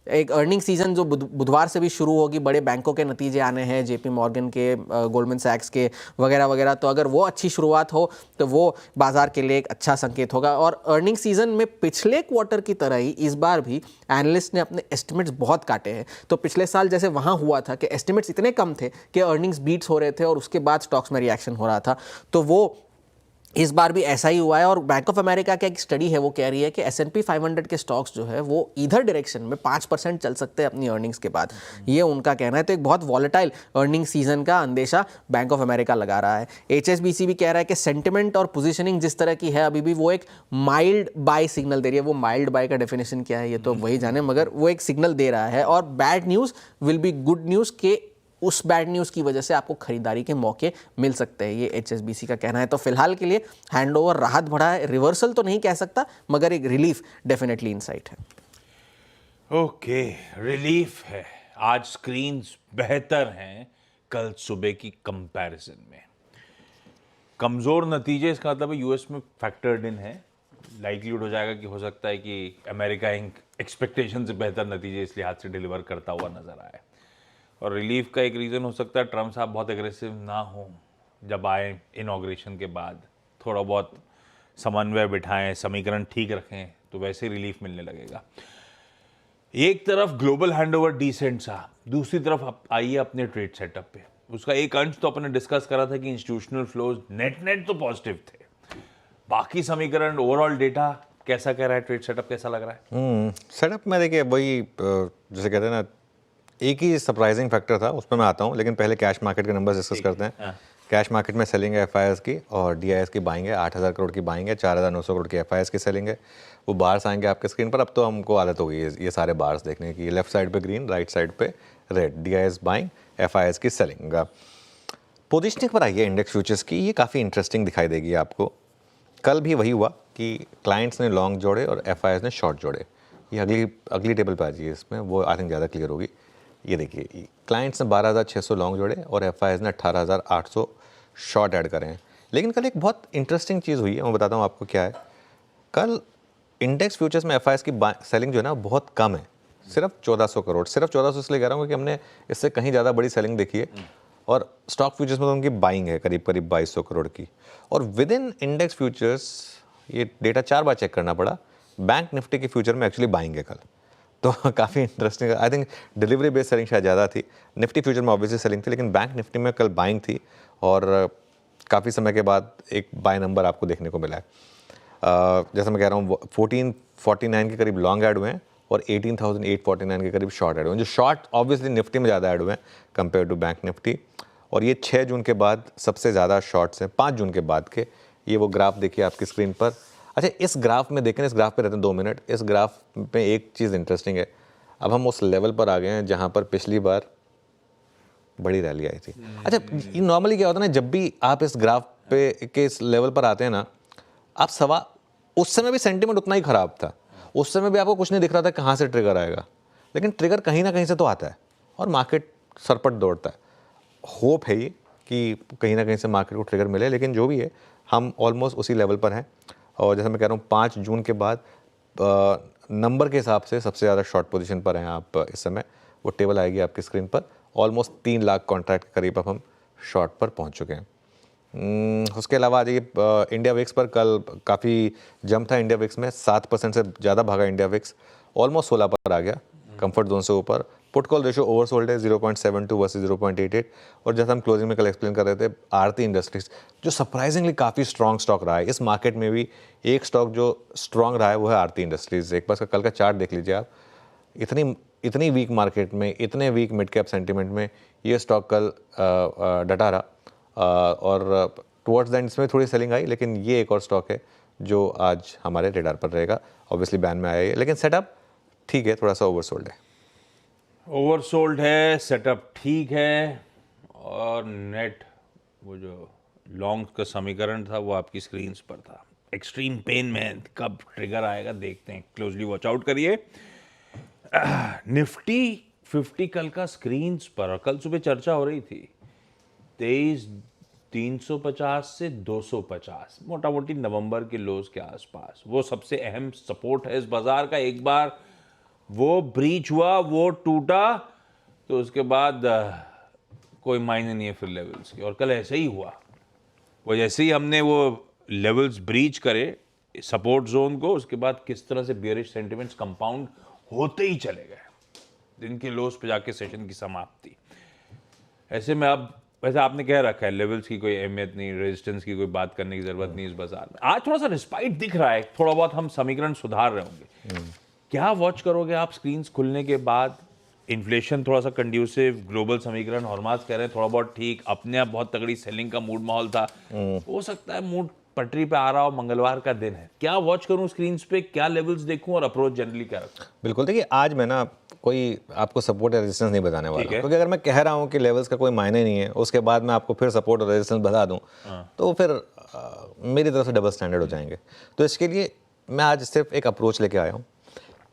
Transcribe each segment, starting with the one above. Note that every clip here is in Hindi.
एक अर्निंग सीजन जो बुधवार से भी शुरू होगी, बड़े बैंकों के नतीजे आने हैं, जेपी मॉर्गन के, गोल्डमैन सैक्स के वगैरह वगैरह, तो अगर वो अच्छी शुरुआत हो तो वो बाजार के लिए एक अच्छा संकेत होगा। और अर्निंग सीजन में पिछले क्वार्टर की तरह ही इस बार भी एनालिस्ट ने अपने एस्टिमेट्स बहुत काटे हैं। तो पिछले साल जैसे वहाँ हुआ था कि एस्टिमेट्स इतने कम थे कि अर्निंग्स बीट्स हो रहे थे और उसके बाद स्टॉक्स में रिएक्शन हो रहा था, तो वो इस बार भी ऐसा ही हुआ है। और बैंक ऑफ अमेरिका का एक स्टडी है, वो कह रही है कि S&P 500 के स्टॉक्स जो है वो इधर डायरेक्शन में 5% चल सकते हैं अपनी अर्निंग्स के बाद, ये उनका कहना है। तो एक बहुत वॉलेटाइल अर्निंग सीजन का अंदेशा बैंक ऑफ अमेरिका लगा रहा है। HSBC भी कह रहा है कि सेंटिमेंट और पोजीशनिंग जिस तरह की है अभी भी वो एक माइल्ड बाय सिग्नल दे रही है। वो माइल्ड बाय का डेफिनेशन क्या है ये तो वही जाने, मगर वो एक सिग्नल दे रहा है। और bad news will be good news के उस बैड न्यूज़ की वजह से आपको खरीदारी के मौके मिल सकते हैं, ये HSBC का कहना है। तो फिलहाल के लिए हैंडओवर राहत बढ़ा है, रिवर्सल तो नहीं कह सकता मगर एक रिलीफ डेफिनेटली इनसाइट है। ओके, रिलीफ है। आज स्क्रीन्स बेहतर हैं कल सुबह की कंपैरिजन में। कमज़ोर नतीजे, इसका मतलब यूएस में फैक्टर्ड इन है। लाइकलीहुड हो जाएगा कि हो सकता है कि अमेरिका इंक एक्सपेक्टेशन से बेहतर नतीजे इस लिहाज से डिलीवर करता हुआ नजर आए। और रिलीफ का एक रीज़न हो सकता है ट्रम्प साहब बहुत एग्रेसिव ना हो जब आए इनॉग्रेशन के बाद, थोड़ा बहुत समन्वय बिठाएं, समीकरण ठीक रखें, तो वैसे रिलीफ मिलने लगेगा। एक तरफ ग्लोबल हैंडओवर डिसेंट सा, दूसरी तरफ आइए अपने ट्रेड सेटअप पे। उसका एक अंश तो अपने डिस्कस करा था कि इंस्टीट्यूशनल फ्लोज नेट तो पॉजिटिव थे, बाकी समीकरण ओवरऑल डेटा कैसा कह रहा है, ट्रेड सेटअप कैसा लग रहा है? सेटअप में देखिए वही जैसे कहते हैं ना, एक ही सरप्राइजिंग फैक्टर था, उस पर मैं आता हूँ, लेकिन पहले कैश मार्केट के नंबर्स डिस्कस करते हैं। कैश मार्केट में सेलिंग है FIS की और DIS की बाइंग है। 8,000 करोड़ की बाइंग है, 4,900 करोड़ की FIS की सेलिंग है। वो बार्स आएंगे आपके स्क्रीन पर। अब तो हमको आदत हो गई है ये सारे बार्स देखने की, लेफ्ट साइड पे ग्रीन, राइट साइड पे रेड, DIS बाइंग, FIS की सेलिंग। पोजिशनिंग पर आइए इंडेक्स फ्यूचर्स की, ये काफ़ी इंटरेस्टिंग दिखाई देगी आपको। कल भी वही हुआ कि क्लाइंट्स ने लॉन्ग जोड़े और FIS ने शॉर्ट जोड़े। ये अगली टेबल पर आ जाइए, इसमें वो आई थिंक ज़्यादा क्लियर होगी। ये देखिए, क्लाइंट्स ने 12,600 लॉन्ग जोड़े और FIS ने 18,800 शॉर्ट ऐड करें हैं। लेकिन कल एक बहुत इंटरेस्टिंग चीज़ हुई है, मैं बताता हूँ आपको क्या है। कल इंडेक्स फ्यूचर्स में FIS की सेलिंग जो है ना बहुत कम है, सिर्फ 1400 करोड़। सिर्फ 1400 इसलिए कह रहा हूँ कि हमने इससे कहीं ज़्यादा बड़ी सेलिंग देखी है। और स्टॉक फ्यूचर्स में तो उनकी बाइंग है करीब 2200 करोड़ की। और विद इन इंडेक्स फ्यूचर्स ये डेटा 4 बार चेक करना पड़ा, बैंक निफ्टी के फ्यूचर में एक्चुअली बाइंग है कल। तो काफ़ी interesting, I think delivery based selling शायद ज़्यादा थी। निफ्टी फ्यूचर में ऑब्वियसली सेलिंग थी, लेकिन बैंक निफ्टी में कल बाइंग थी। और काफ़ी समय के बाद एक बाय नंबर आपको देखने को मिला है। जैसा मैं कह रहा हूँ 1449 के करीब लॉन्ग ऐड हुए हैं और 18,849 के करीब शॉर्ट ऐड हुए हैं। जो शॉर्ट ऑब्वियसली निफ्टी में ज़्यादा ऐड हुए हैं कंपेयर टू बैंक निफ्टी। और ये 6 जून के बाद सबसे ज़्यादा शॉर्ट्स हैं, 5 जून के बाद के। ये वो ग्राफ देखिए आपकी स्क्रीन पर। अच्छा, इस ग्राफ में देखें, इस ग्राफ पे रहते हैं 2 मिनट। इस ग्राफ में एक चीज़ इंटरेस्टिंग है, अब हम उस लेवल पर आ गए हैं जहाँ पर पिछली बार बड़ी रैली आई थी। अच्छा, ये नॉर्मली क्या होता है ना, जब भी आप इस ग्राफ पे के इस लेवल पर आते हैं ना, आप उस समय भी सेंटिमेंट उतना ही ख़राब था, उस समय भी आपको कुछ नहीं दिख रहा था कहाँ से ट्रिगर आएगा, लेकिन ट्रिगर कहीं ना कहीं से तो आता है और मार्केट सरपट दौड़ता है। होप है ये कि कहीं ना कहीं से मार्केट को ट्रिगर मिले, लेकिन जो भी है हम ऑलमोस्ट उसी लेवल पर हैं। और जैसे मैं कह रहा हूँ 5 जून के बाद नंबर के हिसाब से सबसे ज़्यादा शॉर्ट पोजीशन पर हैं आप इस समय। वो टेबल आएगी आपकी स्क्रीन पर। ऑलमोस्ट 3 लाख कॉन्ट्रैक्ट के करीब अब हम शॉर्ट पर पहुँच चुके हैं। उसके अलावा आज ये इंडिया विक्स पर कल काफ़ी जंप था। इंडिया विक्स में 7% से ज़्यादा भागा इंडिया विक्स, ऑलमोस्ट 16 पर आ गया, कंफर्ट जोन से ऊपर। पुट कॉल रेशियो ओवरसोल्ड है 0.72 वर्सेस 0.88। और जैसा हम क्लोजिंग में कल एक्सप्लेन कर रहे थे, आरती इंडस्ट्रीज जो सरप्राइजिंगली काफ़ी स्ट्रॉन्ग स्टॉक रहा है इस मार्केट में भी। एक स्टॉक जो स्ट्रॉन्ग रहा है वो है आरती इंडस्ट्रीज। एक बार कल का चार्ट देख लीजिए आप, इतनी वीक मार्केट में, इतने वीक मिड कैप सेंटीमेंट में ये स्टॉक कल डटा रहा। और टुवर्ड्स द एंड इसमें थोड़ी सेलिंग आई, लेकिन ये एक और स्टॉक है जो आज हमारे रेडार पर रहेगा। ऑब्वियसली बैन में आया है, लेकिन सेटअप ठीक है, थोड़ा सा ओवरसोल्ड है। ओवरसोल्ड है, सेटअप ठीक है। और नेट वो जो लॉन्ग का समीकरण था वो आपकी स्क्रीन पर था। एक्सट्रीम पेन में कब ट्रिगर आएगा देखते हैं, क्लोजली वॉच आउट करिए। निफ्टी 50 कल का स्क्रीन पर, और कल सुबह चर्चा हो रही थी 23,350 से 250, मोटा मोटी नवंबर के लोज के आसपास। वो सबसे अहम सपोर्ट है इस बाजार का। एक बार वो ब्रीच हुआ, वो टूटा, तो उसके बाद कोई मायने नहीं है फिर लेवल्स की। और कल ऐसा ही हुआ, वो जैसे ही हमने वो लेवल्स ब्रीच करे सपोर्ट जोन को, उसके बाद किस तरह से बियरिश सेंटिमेंट्स कंपाउंड होते ही चले गए, दिन के लोस पे जाके सेशन की समाप्ति। ऐसे में अब वैसे आपने कह रखा है लेवल्स की कोई अहमियत नहीं, रेजिस्टेंस की कोई बात करने की जरूरत नहीं इस बाजार में। आज थोड़ा सा रिस्पाइट दिख रहा है, थोड़ा बहुत हम समीकरण सुधार रहे होंगे। क्या वॉच करोगे आप स्क्रीन्स खुलने के बाद? इन्फ्लेशन थोड़ा सा कंड्यूसिव, ग्लोबल समीकरण हॉर्मास कह रहे हैं थोड़ा बहुत ठीक, अपने आप बहुत तगड़ी सेलिंग का मूड माहौल था, हो सकता है मूड पटरी पे आ रहा हो, मंगलवार का दिन है। क्या वॉच करूं स्क्रीन्स पे, क्या लेवल्स देखूं और अप्रोच जनरली क्या रखूं? बिल्कुल, देखिए आज मैं ना कोई आपको सपोर्ट या रेजिस्टेंस नहीं बताने वाला ठीक है। क्योंकि अगर मैं कह रहा हूँ कि लेवल्स का कोई मायने नहीं है, उसके बाद मैं आपको फिर सपोर्ट और रेजिस्टेंस बता दूँ तो फिर मेरी तरफ से डबल स्टैंडर्ड हो जाएंगे। तो इसके लिए मैं आज सिर्फ एक अप्रोच लेके आया हूँ।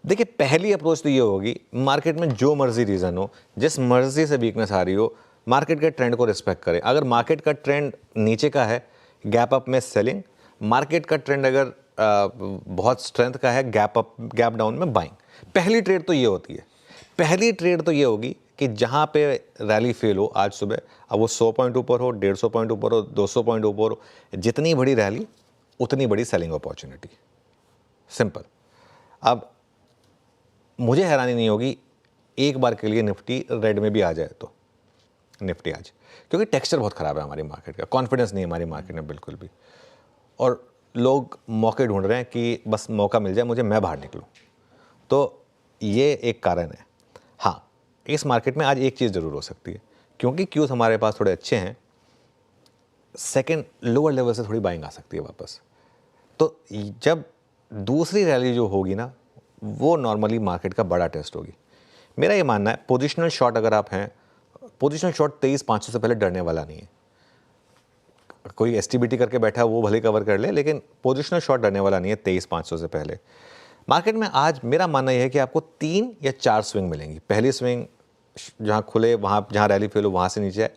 देखिए पहली अप्रोच तो ये होगी, मार्केट में जो मर्जी रीज़न हो, जिस मर्जी से वीकनेस आ रही हो, मार्केट के ट्रेंड को रिस्पेक्ट करें। अगर मार्केट का ट्रेंड नीचे का है, गैप अप में सेलिंग, मार्केट का ट्रेंड अगर बहुत स्ट्रेंथ का है, गैप अप गैप डाउन में बाइंग। पहली ट्रेड तो ये होती है। पहली ट्रेड तो ये होगी कि जहाँ पे रैली फेल हो आज सुबह, अब वो 100 पॉइंट ऊपर हो, 150 पॉइंट ऊपर हो, 200 पॉइंट ऊपर हो, जितनी बड़ी रैली उतनी बड़ी सेलिंग अपॉर्चुनिटी। सिंपल। अब मुझे हैरानी नहीं होगी एक बार के लिए निफ्टी रेड में भी आ जाए तो, निफ्टी आज, क्योंकि टेक्सचर बहुत ख़राब है हमारी मार्केट का, कॉन्फिडेंस नहीं है हमारी मार्केट में बिल्कुल भी, और लोग मौके ढूंढ रहे हैं कि बस मौका मिल जाए मुझे, मैं बाहर निकलूं। तो ये एक कारण है। हाँ, इस मार्केट में आज एक चीज़ ज़रूर हो सकती है, क्योंकि क्यूज हमारे पास थोड़े अच्छे हैं, सेकंड लोअर लेवल से थोड़ी बाइंग आ सकती है वापस। तो जब दूसरी रैली जो होगी ना, वो नॉर्मली मार्केट का बड़ा टेस्ट होगी। मेरा ये मानना है पोजिशनल शॉट अगर आप हैं, पोजिशनल शॉट 23,500 से पहले डरने वाला नहीं है। कोई एसटीबीटी करके बैठा है वो भले कवर कर ले, लेकिन पोजिशनल शॉट डरने वाला नहीं है 23,500 से पहले। मार्केट में आज मेरा मानना यह है कि आपको 3 या 4 स्विंग मिलेंगी। पहली स्विंग जहाँ खुले, वहाँ जहाँ रैली फेल हो वहाँ से नीचे आए,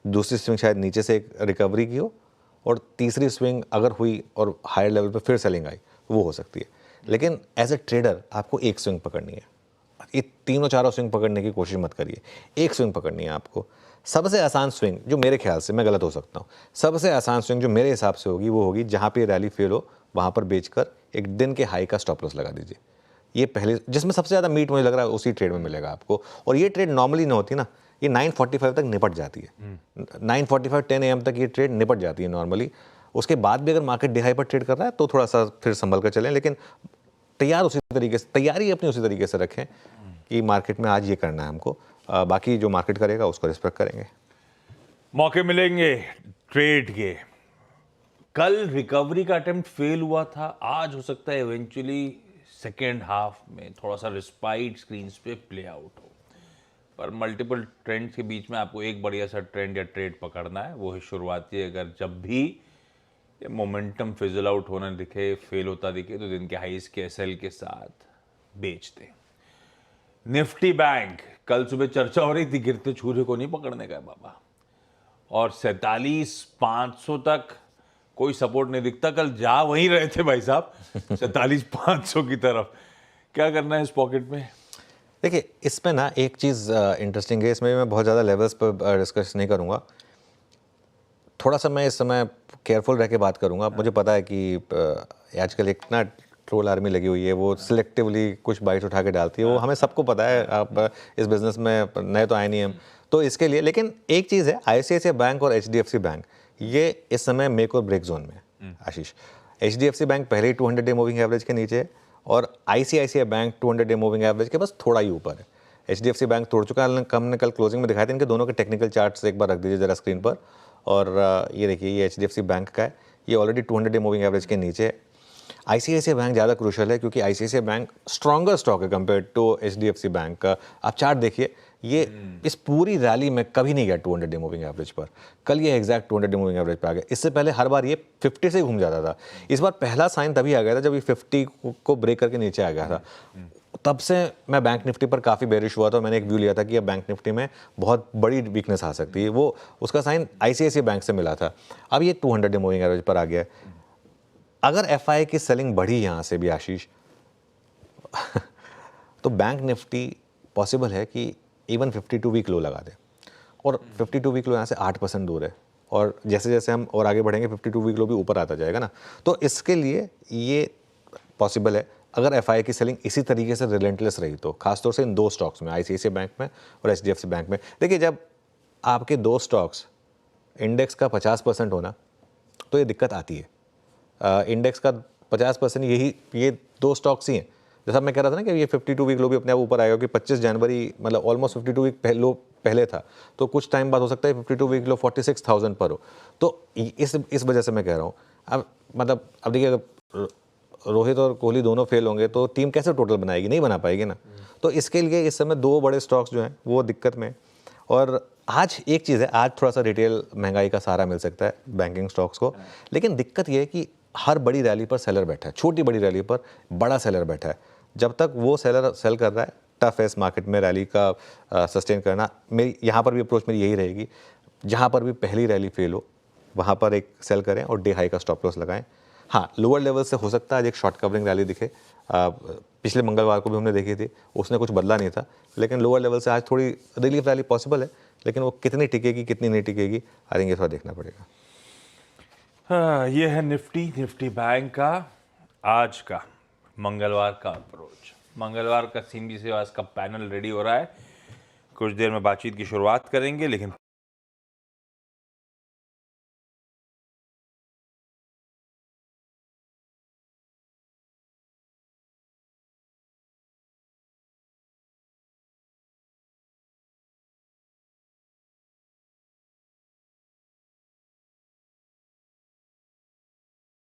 दूसरी स्विंग शायद नीचे से एक रिकवरी की हो, और तीसरी स्विंग अगर हुई और हायर लेवल पे फिर सेलिंग आई वो हो सकती है। लेकिन एज ए ट्रेडर आपको एक स्विंग पकड़नी है, ये तीनों चारों स्विंग पकड़ने की कोशिश मत करिए, एक स्विंग पकड़नी है आपको। सबसे आसान स्विंग जो मेरे ख्याल से, मैं गलत हो सकता हूँ, सबसे आसान स्विंग जो मेरे हिसाब से होगी वो होगी जहाँ पे रैली फेल हो वहाँ पर बेचकर एक दिन के हाई का स्टॉप लॉस लगा दीजिए। ये पहले, जिसमें सबसे ज़्यादा मीट मुझे लग रहा है उसी ट्रेड में मिलेगा आपको। और ये ट्रेड नॉर्मली ना होती ना, ये 9:45 तक निपट जाती है, 9:45 10 AM तक ये ट्रेड निपट जाती है नॉर्मली। उसके बाद भी अगर मार्केट डे हाई पर ट्रेड कर रहा है तो थोड़ा सा फिर संभल कर चलें, लेकिन तैयारी अपनी उसी तरीके से रखें कि मार्केट में आज ये करना है हमको, बाकी जो मार्केट करेगा उसको रिस्पेक्ट करेंगे। मौके मिलेंगे ट्रेड के। कल रिकवरी का अटेम्प्ट फेल हुआ था, आज हो सकता है इवेंचुअली सेकेंड हाफ में थोड़ा सा रिस्पाइट स्क्रीन्स पे प्ले आउट हो, पर मल्टीपल ट्रेंड्स के बीच में आपको एक बढ़िया सा ट्रेंड या ट्रेड पकड़ना है। वो है शुरुआती, अगर जब भी ये मोमेंटम फिजल आउट होना दिखे, फेल होता दिखे, तो दिन के हाईस के एसएल के साथ बेच दें। निफ्टी बैंक, कल सुबह चर्चा हो रही थी गिरते छूरे को नहीं पकड़ने का बाबा, और 47,500 तक कोई सपोर्ट नहीं दिखता। कल जा वहीं रहे थे भाई साहब 47,500 की तरफ। क्या करना है इस पॉकेट में? देखिए इसमें ना एक चीज़ इंटरेस्टिंग है, इसमें मैं बहुत ज़्यादा लेवल्स पर डिस्कस नहीं करूँगा, थोड़ा सा मैं इस समय केयरफुल रह के बात करूँगा। मुझे पता है कि आजकल एक ना ट्रोल आर्मी लगी हुई है, वो सिलेक्टिवली कुछ बाइट उठा के डालती है, वो हमें सबको पता है, आप इस बिज़नेस में नए तो आए नहीं हम, तो इसके लिए। लेकिन एक चीज़ है, ICICI बैंक और HDFC बैंक ये इस समय मेक और ब्रेक जोन में है आशीष। HDFC बैंक पहले ही 200 डे मूविंग एवरेज के नीचे है, और ICICI bank 200 day moving average के बस थोड़ा ही ऊपर है। HDFC बैंक तोड़ चुका है, हमने कल क्लोजिंग में दिखाया था। इनके दोनों के टेक्निकल चार्ट्स एक बार रख दीजिए जरा स्क्रीन पर, और ये देखिए ये HDFC बैंक का है, ये ऑलरेडी 200 डे मूविंग एवरेज के नीचे है। ICICI बैंक ज़्यादा क्रूशल है क्योंकि ICICI बैंक स्ट्रॉन्गर स्टॉक है कंपेयर टू HDFC बैंक का। आप चार्ट देखिए, ये इस पूरी रैली में कभी नहीं गया 200 डे मूविंग एवरेज पर, कल ये एग्जैक्ट 200 डे मूविंग एवरेज पर आ गया। इससे पहले हर बार ये 50 से घूम जाता था, इस बार पहला साइन तभी आ गया था जब ये 50 को ब्रेक करके नीचे आ गया था। तब से मैं बैंक निफ्टी पर काफ़ी बेरिश हुआ था, मैंने एक व्यू लिया था कि अब बैंक निफ्टी में बहुत बड़ी वीकनेस आ सकती है, वो उसका साइन ICICI बैंक से मिला था। अब ये 200 डे मूविंग एवरेज पर आ गया है। अगर FI की सेलिंग बढ़ी यहाँ से भी आशीष तो बैंक निफ्टी पॉसिबल है कि इवन 52 वीक लो लगा दे, और 52 वीक लो यहाँ से 8% दूर है, और जैसे जैसे हम और आगे बढ़ेंगे 52 वीक लो भी ऊपर आता जाएगा ना, तो इसके लिए ये पॉसिबल है अगर एफआई की सेलिंग इसी तरीके से रिलेंटलेस रही तो, खासतौर से इन दो स्टॉक्स में, आईसीआईसीआई बैंक में और एचडीएफसी बैंक में। देखिए, जब आपके दो स्टॉक्स इंडेक्स का 50% होना तो ये दिक्कत आती है। इंडेक्स का 50% ये दो स्टॉक्स ही हैं। जैसा मैं कह रहा था ना कि ये 52 वीक लो भी अपने आप ऊपर आएगा, कि 25 जनवरी मतलब ऑलमोस्ट 52 वीक लो पहले था, तो कुछ टाइम बाद हो सकता है 52 वीक लो 46,000 पर हो। तो इस वजह से मैं कह रहा हूँ, अब देखिए, अगर रोहित और कोहली दोनों फेल होंगे तो टीम कैसे टोटल बनाएगी, नहीं बना पाएगी ना। तो इसके लिए इस समय दो बड़े स्टॉक्स जो हैं वो दिक्कत में। और आज एक चीज़ है, आज थोड़ा सा रिटेल महंगाई का सहारा मिल सकता है बैंकिंग स्टॉक्स को, लेकिन दिक्कत ये है कि हर बड़ी रैली पर सेलर बैठा है, छोटी बड़ी रैली पर बड़ा सेलर बैठा है। जब तक वो सेलर सेल कर रहा है, टफ है इस मार्केट में रैली का सस्टेन करना। मेरी यहाँ पर भी अप्रोच मेरी यही रहेगी, जहाँ पर भी पहली रैली फेल हो वहाँ पर एक सेल करें और डे हाई का स्टॉप लॉस लगाएं। हाँ, लोअर लेवल से हो सकता है आज एक शॉर्ट कवरिंग रैली दिखे, पिछले मंगलवार को भी हमने देखी थी, उसने कुछ बदला नहीं था, लेकिन लोअर लेवल से आज थोड़ी रिलीफ रैली पॉसिबल है, लेकिन वो कितनी टिकेगी कितनी नहीं टिकेगी, आई थिंक ये थोड़ा देखना पड़ेगा। हाँ, ये है निफ्टी बैंक का आज का मंगलवार का अप्रोच। मंगलवार का सिंबी सेवास का पैनल रेडी हो रहा है, कुछ देर में बातचीत की शुरुआत करेंगे, लेकिन